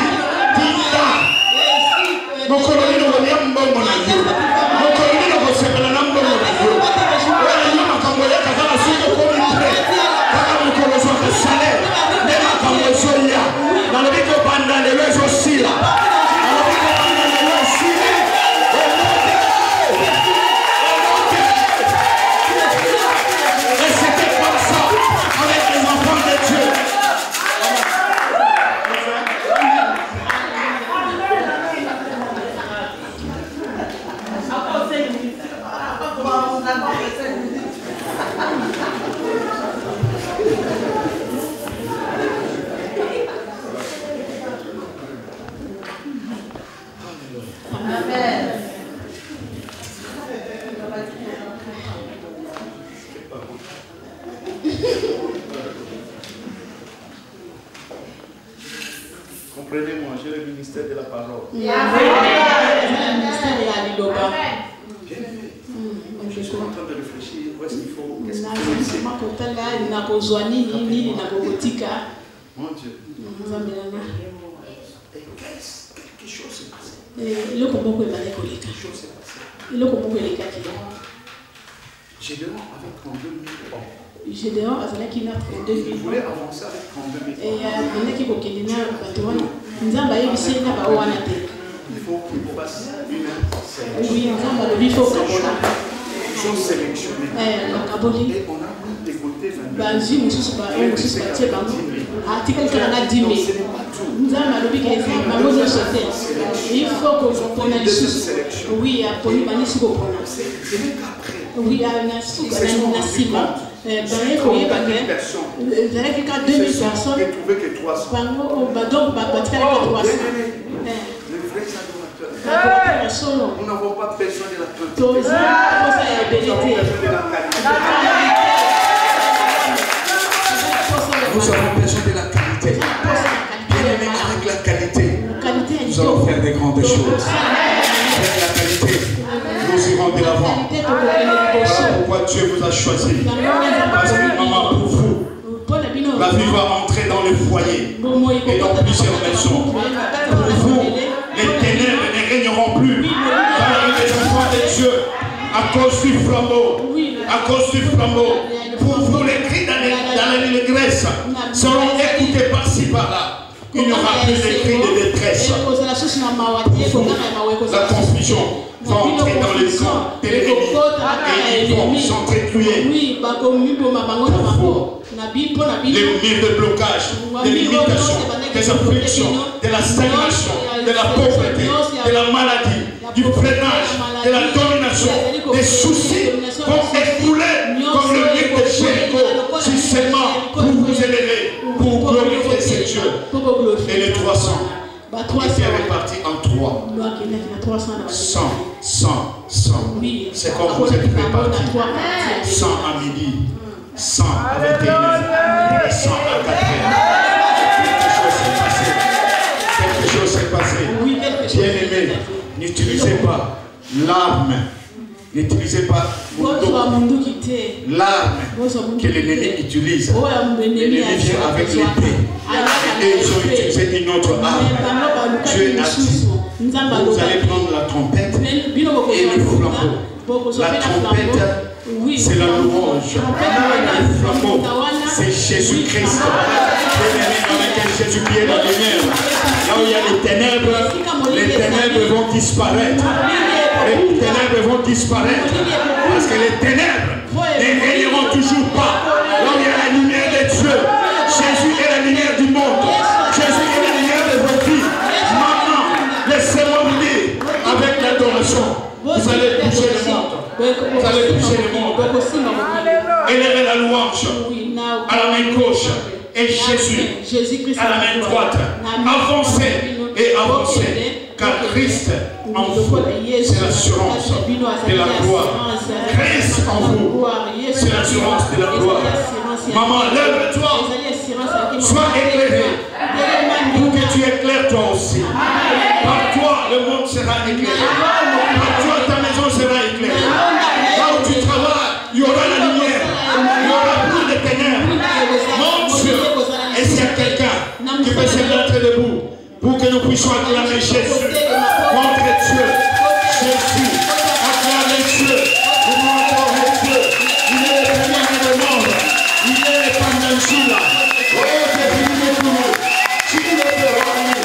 Prenez-moi, j'ai le ministère de la parole. Je suis en train de réfléchir où est-ce qu'il faut. Qu'est-ce qu'il faut ici? Mon Dieu. Quelque chose s'est passé. Quelque chose s'est passé. Gédéon avec 32 000 hommes. Gédéon avec 32 000 Il voulait avancer avec 32 000 hommes. Il faut qu'il fasse une sélection. Et on a mis des côtés 22 000. Il faut qu'on ait sélection. Oui, oui, il y a un personnes. Ils trouvaient que 300. Nous n'avons pas besoin de la quantité. Nous avons besoin de la qualité. Nous avons besoin de la qualité. Bien-aimés, avec la qualité, nous allons faire des grandes choses. Avec la qualité, nous irons de l'avant. Voilà pourquoi Dieu vous a choisi. Parce que maman, pour vous, la vie va entrer dans le foyer et dans plusieurs maisons. Pour vous, les ténèbres ne régneront plus dans les enfants de Dieu à cause du flambeau. À cause du flambeau. Pour vous, les cris dans l'allégresse seront écoutés par-ci par-là. Il n'y aura plus de cris de détresse. La confusion va entrer dans les camps de l'ennemi et ils vont s'entretuer. Les murs de blocage, des limitations, des afflictions, de la stagnation, de la pauvreté, de la maladie, du freinage, de la domination, des soucis vont écouler comme le mur de Jéricho, si seulement pour vous élever, pour glorifier ce Dieu. Et les 300 étaient répartis en 3. 100, 100, 100. C'est comme vous êtes répartis. 100 à midi, 100 à 21h, 100 à 4h. Quelque chose s'est passé. Bien-aimé, n'utilisez pas l'arme. N'utilisez pas l'arme que l'ennemi utilise. L'ennemi vient avec l'épée. Et ils ont utilisé une autre arme. Dieu a dit, vous allez prendre la trompette et le flambeau. La trompette, c'est la louange. Le flambeau, c'est Jésus-Christ. Avec Jésus qui est la lumière. Là où il y a les ténèbres vont disparaître. Les ténèbres vont disparaître. Parce que les ténèbres ne régneront toujours pas. Là où il y a la lumière de Dieu. Jésus est la lumière du monde. Jésus est la lumière de vos vies. Maintenant, laissez-moi vous dire, avec l'adoration, vous allez bouger le monde. Vous allez bouger le monde. Élevez la louange à la main gauche et Jésus à la main droite. Avancez et avancez. Car Christ en vous, c'est l'assurance de la gloire. Christ en vous, c'est l'assurance de la gloire. Maman, lève-toi. Sois éclairé. Pour que tu éclaires toi aussi. Par toi, le monde sera éclairé. Par toi, ta maison sera éclairée. Là où tu travailles, il y aura la lumière. Il y aura plus de ténèbres. Mon Dieu, est-ce qu'il y a quelqu'un qui peut se mettre debout pour que nous puissions acclamer Jésus contre Dieu? Jésus, acclamez Dieu. Vous m'entendez Dieu. Il est le premier de le monde. Il est le Pandangila. Oh, c'est fini pour nous. Qui le fera nous?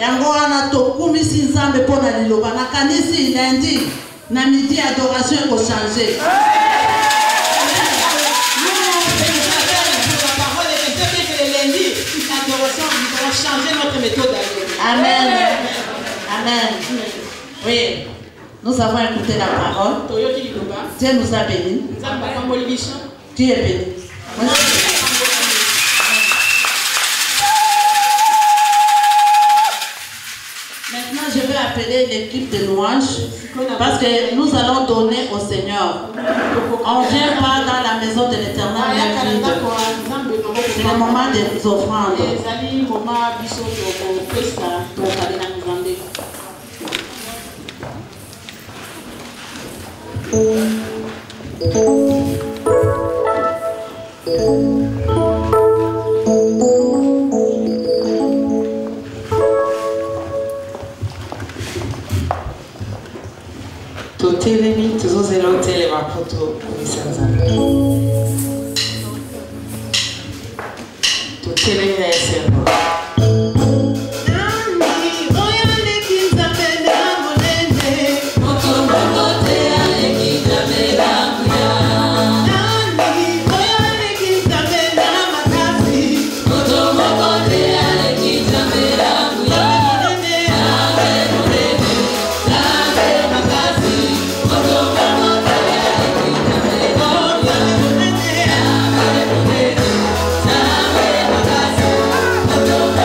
yango wana tokumisi nzambe pona liloba nakanisi lundi na midi adoration ko changer. Changer notre méthode. Amen. Amen. Oui. Nous avons écouté la parole. Dieu nous a bénis. Dieu est béni. Maintenant, je vais appeler l'équipe de louange parce que nous allons donner au Seigneur. On ne vient pas dans la maison de l'Éternel. C'est le moment des offrandes. Totelemi tuzozela otelema poto kumisanzana. Totelemi na esembo. Don't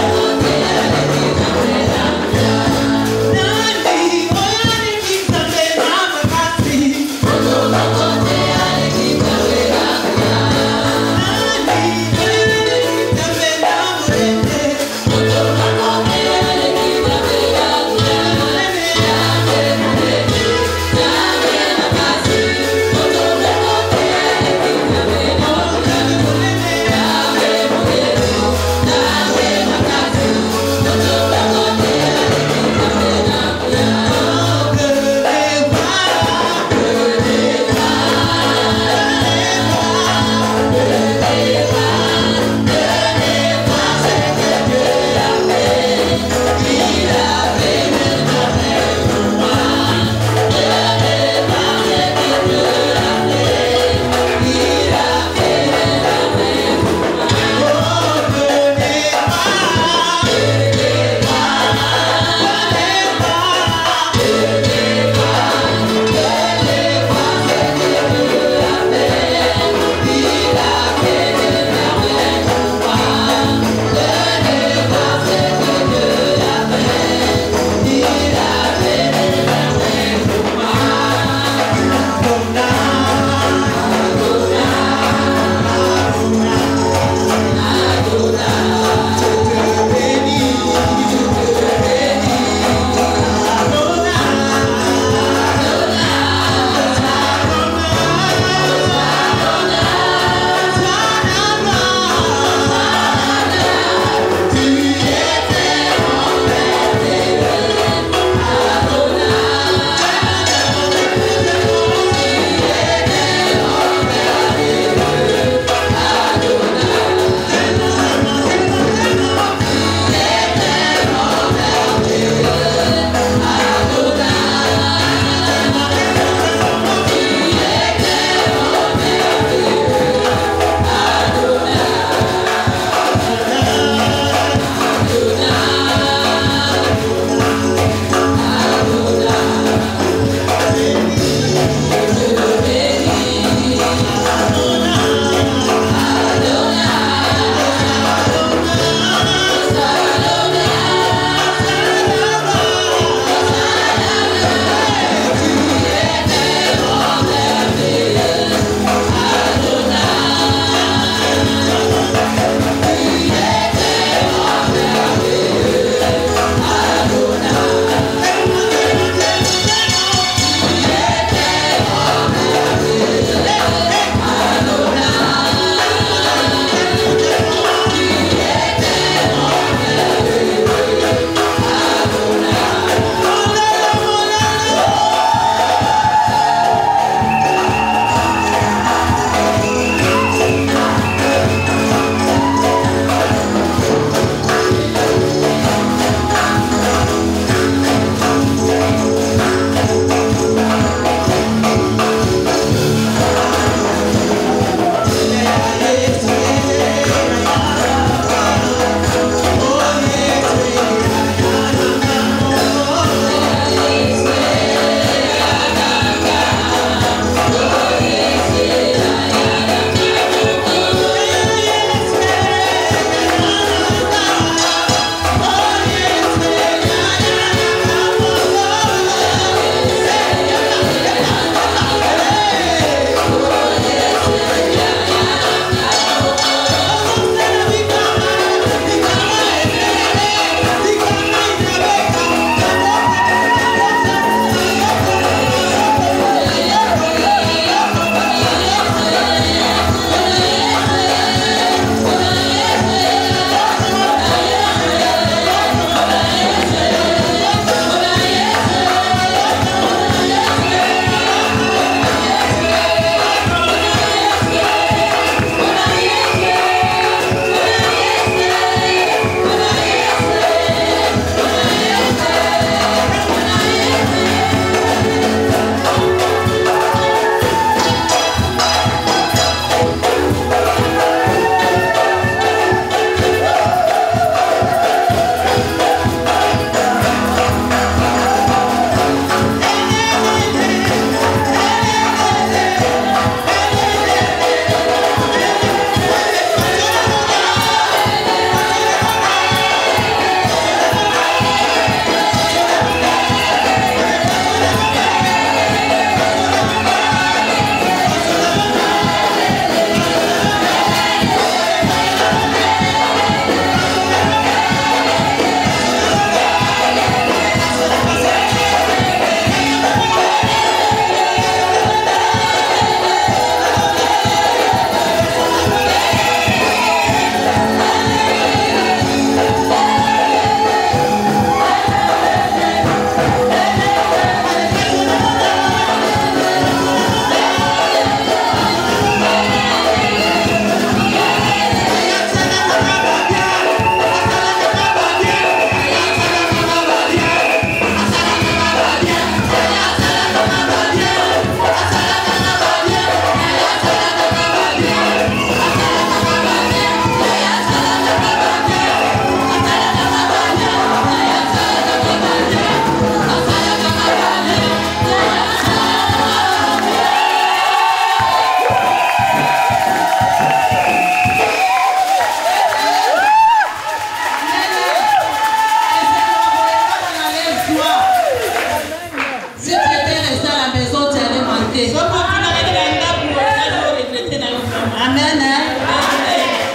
Amen.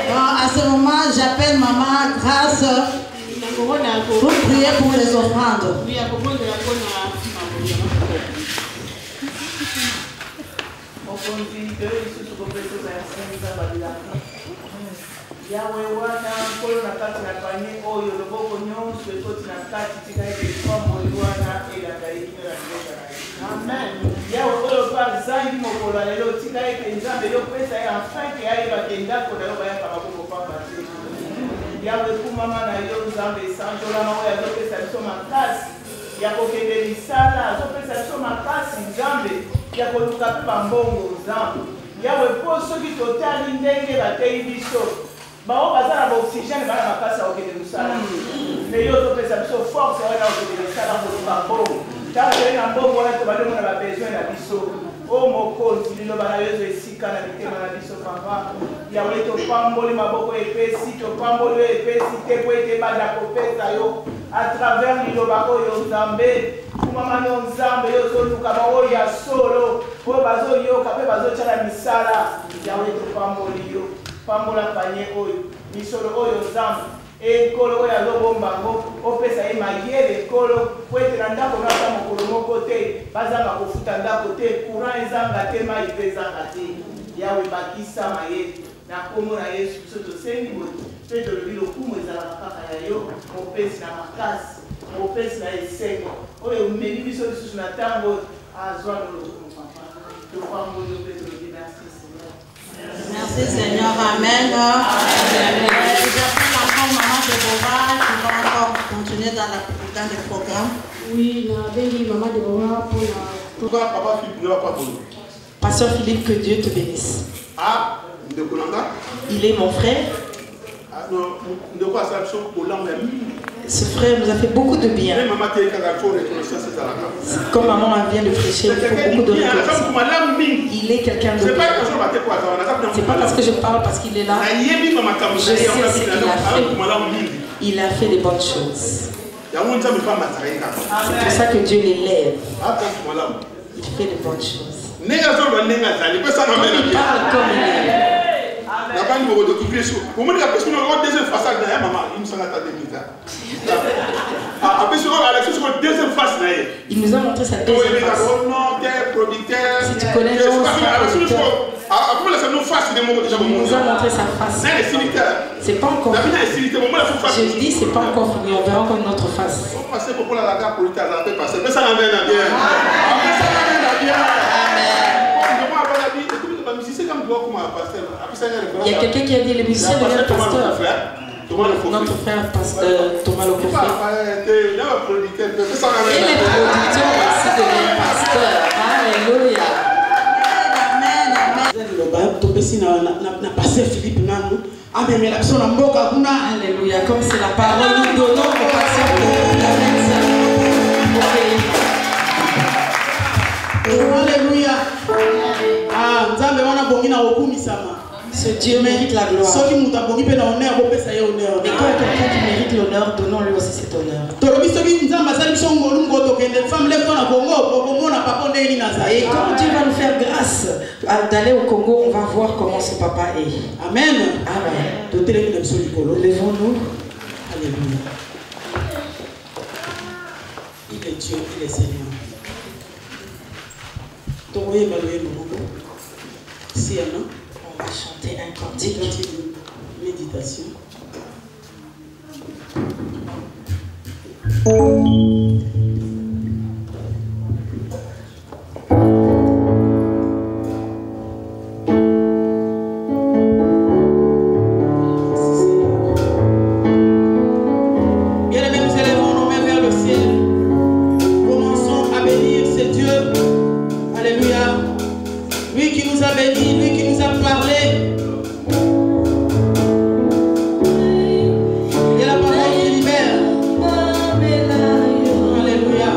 Bon, à ce moment, j'appelle maman Grâce pour prier pour les offrandes. Yawe wana kolo na kati na panye oyo loboko nyonso ekoti na kati tika ete likwamoli wana elakaiki na ndeka na ye. Amen. Yawe oyo mpe azangi mokolo ya lelo tika ete nzambe yopesa ye afin ke ayebake ndako na yo bayaka maboko pamba te. Yawe kumama na yo nzambe esanjolama oyo azopesa biso makasi ya kokende lisala, azopesa biso makasi nzambe ya koluka mpe bambongo nzambe. Yawe po soki totali ndenge bateyi biso bao bazala ba oxygène bana makasa okende musala mais yo topesa biso force wana okende musala koluka mbongo tanke na mbongo wana tobali mona ba besoin na biso o mokonzi liloba na yo ezo esika na mitema na biso papa yawe topamboli maboko epesi topamboli oyo epesi te po ete banda kopesa yo à travers liloba oyo nzambe kumamani yo nzambe yo ozoluka baoyo ya solo oyo bazoyoka mpe bazotyala misala yawe topamboli yo pambola panye oyo misolo oyo nzambe ekolo oyo azobombango opesa ye mayele ekolo po ete na ndako naza mokolo moko te bazanga kofuta ndako te courant ezanga te mai mpe ezanga te yawe bakisa mayele na kombo na yesu biso tosengi boye mpe tolobi lokumu ezalaka kaka ya yo mopesi na makasi mopesi na esengo oyo omemi biso lisusu na ntango azwa nolokumu papa topamboli mpe tolobi merci. Merci Seigneur, Amen. J'appelle encore maman Déborah qui va encore continuer dans le programme. Oui, maman Déborah pour la... Pourquoi papa Philippe ne va pas pour nous? Pasteur Philippe, que Dieu te bénisse. Ah, de Kolanga? Il est mon frère. Ah non, de quoi ça chose pour l'homme même? Ce frère nous a fait beaucoup de bien. Comme maman vient de prêcher, il faut beaucoup de reconnaissance. Il est quelqu'un de bien. C'est pas parce que je parle parce qu'il est là. Je sais ce qu'il a fait. Il a fait des bonnes choses. C'est pour ça que Dieu l'élève. Il fait des bonnes choses. Il parle comme il est. Il nous a montré sa deuxième face. Si tu connais le nom, il nous a montré sa face. C'est pas encore fini. Je dis, c'est pas encore fini. On verra encore notre face. Il y a quelqu'un qui a dit les musiciens deviennent pasteurs. Notre frère pasteur Thomas le prophète. Et les producteurs aussi deviennent pasteurs. Alléluia. Alléluia. Comme c'est la parole, nous donnons aux pasteur Alléluia. Ce Dieu mérite la gloire. Et quand quelqu'un qui mérite l'honneur, donnons-lui aussi cet honneur. Et quand Dieu va nous faire grâce d'aller au Congo, on va voir comment ce papa est. Amen. Amen. Levons-nous. Alléluia. Il est Dieu, il est Seigneur. Si, on va chanter un cantique. Méditation. Bien-aimés, nous élevons nos mains vers le ciel. Commençons à bénir ce Dieu. Alléluia. Lui qui nous a bénis, lui qui nous a parlé. Et la parole qui libère. Alléluia. Alléluia.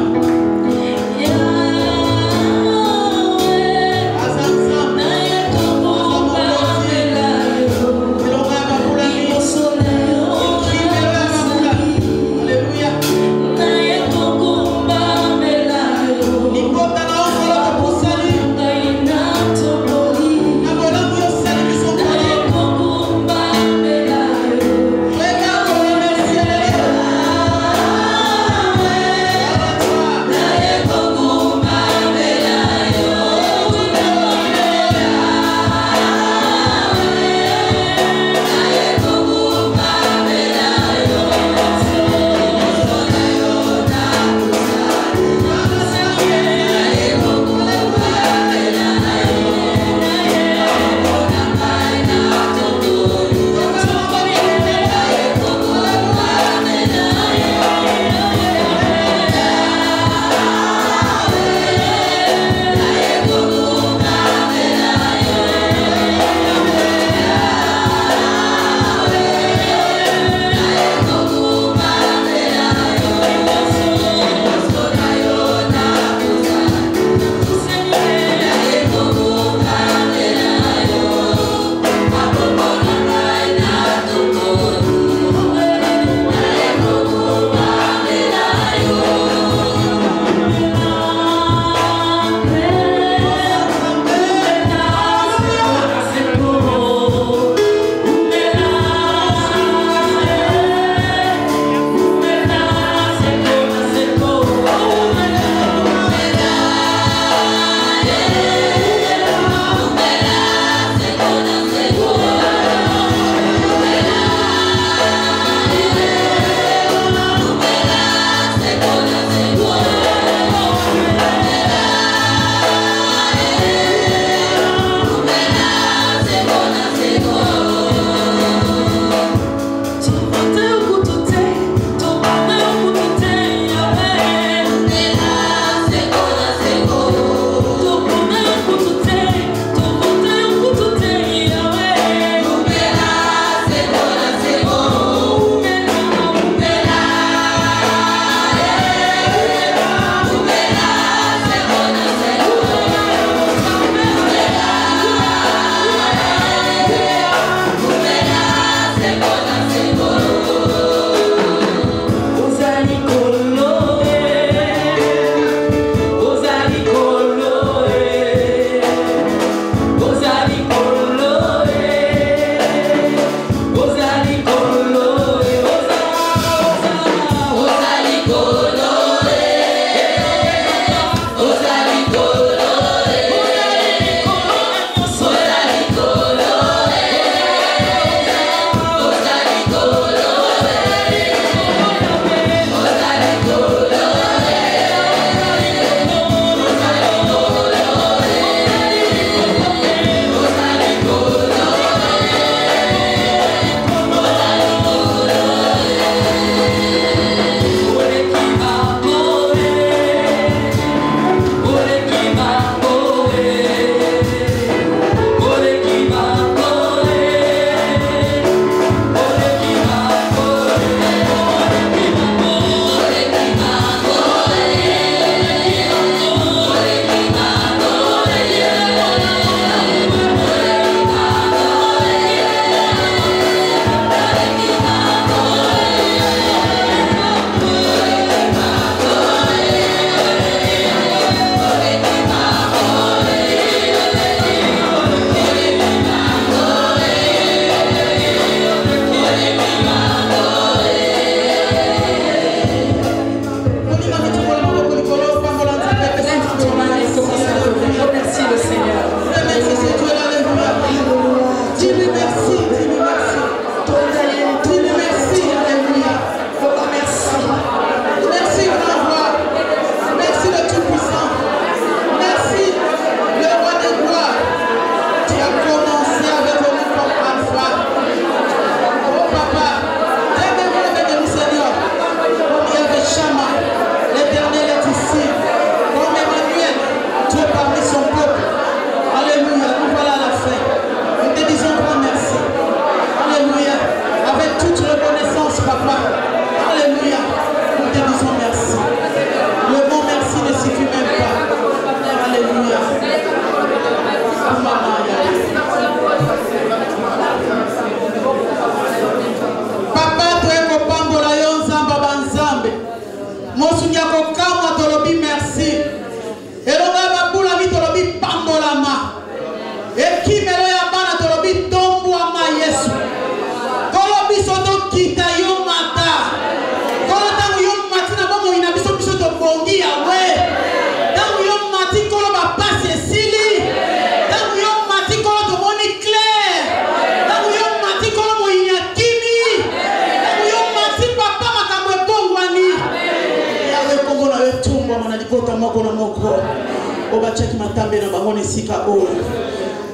bango esika oyo.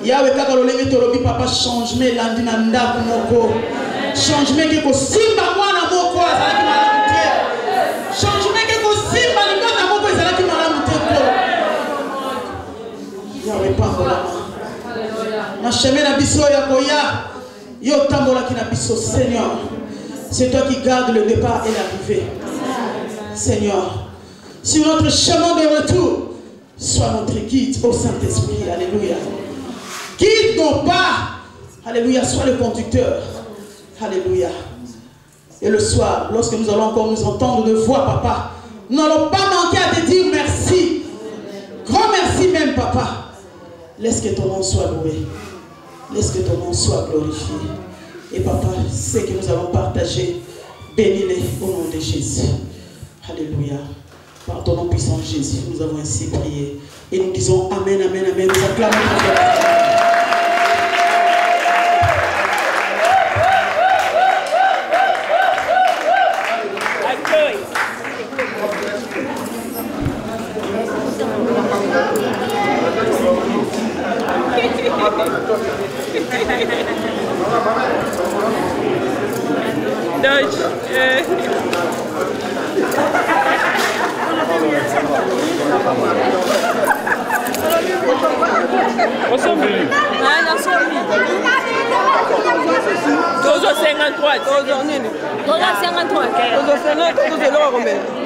Yawe kaka lolenge tolobi papa changement landi na ndako moko. Changement ke ko simba mwana moko azalaki malamu te. Changement ke ko simba libota moko ezalaki malamu te ko. Yawe pambola. Na chemin na biso ya koya yo tambola ki na biso Seigneur. C'est toi qui gardes le départ et l'arrivée. Seigneur, sur notre chemin de retour, sois notre guide au Saint-Esprit. Alléluia. Guide nos pas. Alléluia. Sois le conducteur. Alléluia. Et le soir, lorsque nous allons encore nous entendre de voix, papa, nous n'allons pas manquer à te dire merci. Grand merci même, papa. Laisse que ton nom soit loué. Laisse que ton nom soit glorifié. Et papa, ce que nous allons partager, bénis-les au nom de Jésus. Alléluia. Par ton nom puissant Jésus, nous avons ainsi prié. Et nous disons Amen, Amen, Amen. Nous acclamons. Deutsch. Tozo 53. Tozo nini? Tozo 53. Tozo 53. Tozo 53.